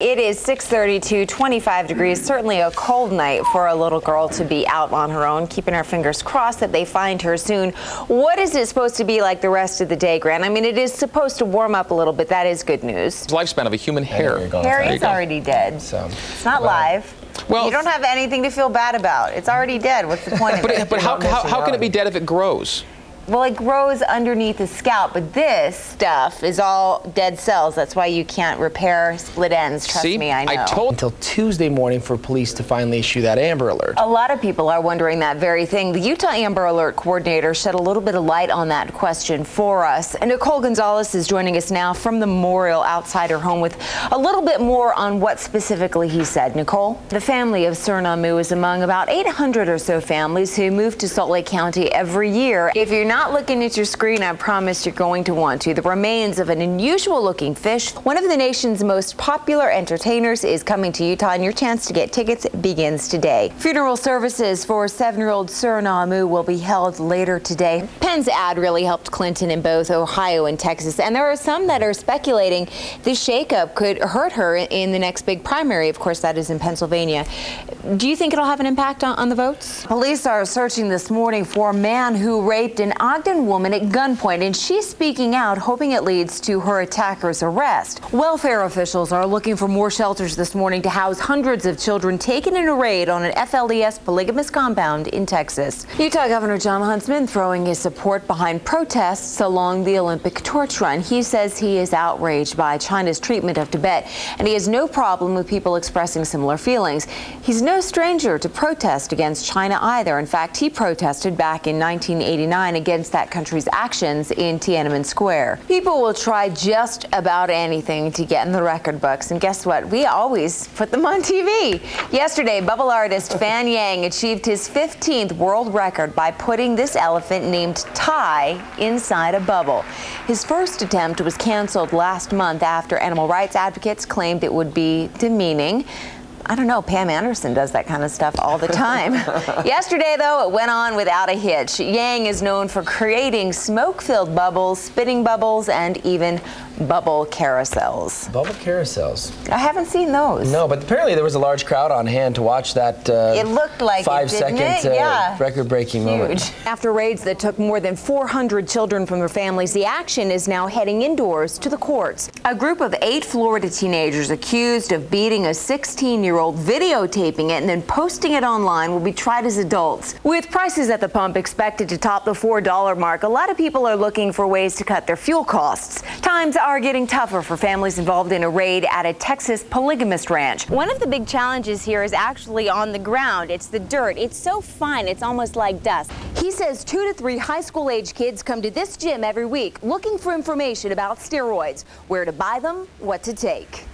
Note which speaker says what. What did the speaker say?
Speaker 1: It is 6:32, 25 degrees, certainly a cold night for a little girl to be out on her own, keeping our fingers crossed that they find her soon. What is it supposed to be like the rest of the day, Grant? I mean, it is supposed to warm up a little bit. That is good news.
Speaker 2: The lifespan of a human hair.
Speaker 1: Hair is already dead. So it's not live. Well, you don't have anything to feel bad about. It's already dead. What's the point of it?
Speaker 2: But how can it be dead if it grows?
Speaker 1: Well, it grows underneath the scalp, but this stuff is all dead cells. That's why you can't repair split ends. Trust me, I know.
Speaker 3: Until Tuesday morning for police to finally issue that Amber Alert.
Speaker 1: A lot of people are wondering that very thing. The Utah Amber Alert coordinator shed a little bit of light on that question for us. And Nicole Gonzalez is joining us now from the memorial outside her home with a little bit more on what specifically he said. Nicole? The family of Surnamu is among about 800 or so families who move to Salt Lake County every year. If you're not looking at your screen, I promise you're going to want to. The remains of an unusual looking fish, one of the nation's most popular entertainers, is coming to Utah, and your chance to get tickets begins today. Funeral services for 7-year-old Surnamu will be held later today. Penn's ad really helped Clinton in both Ohio and Texas, and there are some that are speculating this shakeup could hurt her in the next big primary. Of course, that is in Pennsylvania. Do you think it'll have an impact on the votes? Police are searching this morning for a man who raped an Ogden woman at gunpoint, and she's speaking out, hoping it leads to her attacker's arrest. Welfare officials are looking for more shelters this morning to house hundreds of children taken in a raid on an FLDS polygamous compound in Texas. Utah Governor Jon Huntsman throwing his support behind protests along the Olympic torch run. He says he is outraged by China's treatment of Tibet, and he has no problem with people expressing similar feelings. He's no stranger to protest against China either. In fact, he protested back in 1989 against that country's actions in Tiananmen Square. People will try just about anything to get in the record books, and guess what? We always put them on TV. Yesterday, bubble artist Fan Yang achieved his 15th world record by putting this elephant named Tai inside a bubble. His first attempt was canceled last month after animal rights advocates claimed it would be demeaning. I don't know, Pam Anderson does that kind of stuff all the time. Yesterday, though, it went on without a hitch. Yang is known for creating smoke-filled bubbles, spitting bubbles, and even bubble carousels.
Speaker 3: Bubble carousels?
Speaker 1: I haven't seen those.
Speaker 3: No, but apparently there was a large crowd on hand to watch that
Speaker 1: it looked like
Speaker 3: 5-second record-breaking moment.
Speaker 1: After raids that took more than 400 children from their families, the action is now heading indoors to the courts. A group of 8 Florida teenagers accused of beating a 16-year-old, videotaping it and then posting it online will be tried as adults. With prices at the pump expected to top the $4 mark, a lot of people are looking for ways to cut their fuel costs. Times are getting tougher for families involved in a raid at a Texas polygamist ranch. One of the big challenges here is actually on the ground. It's the dirt. It's so fine, it's almost like dust. He says 2 to 3 high school age kids come to this gym every week looking for information about steroids, where to buy them, what to take.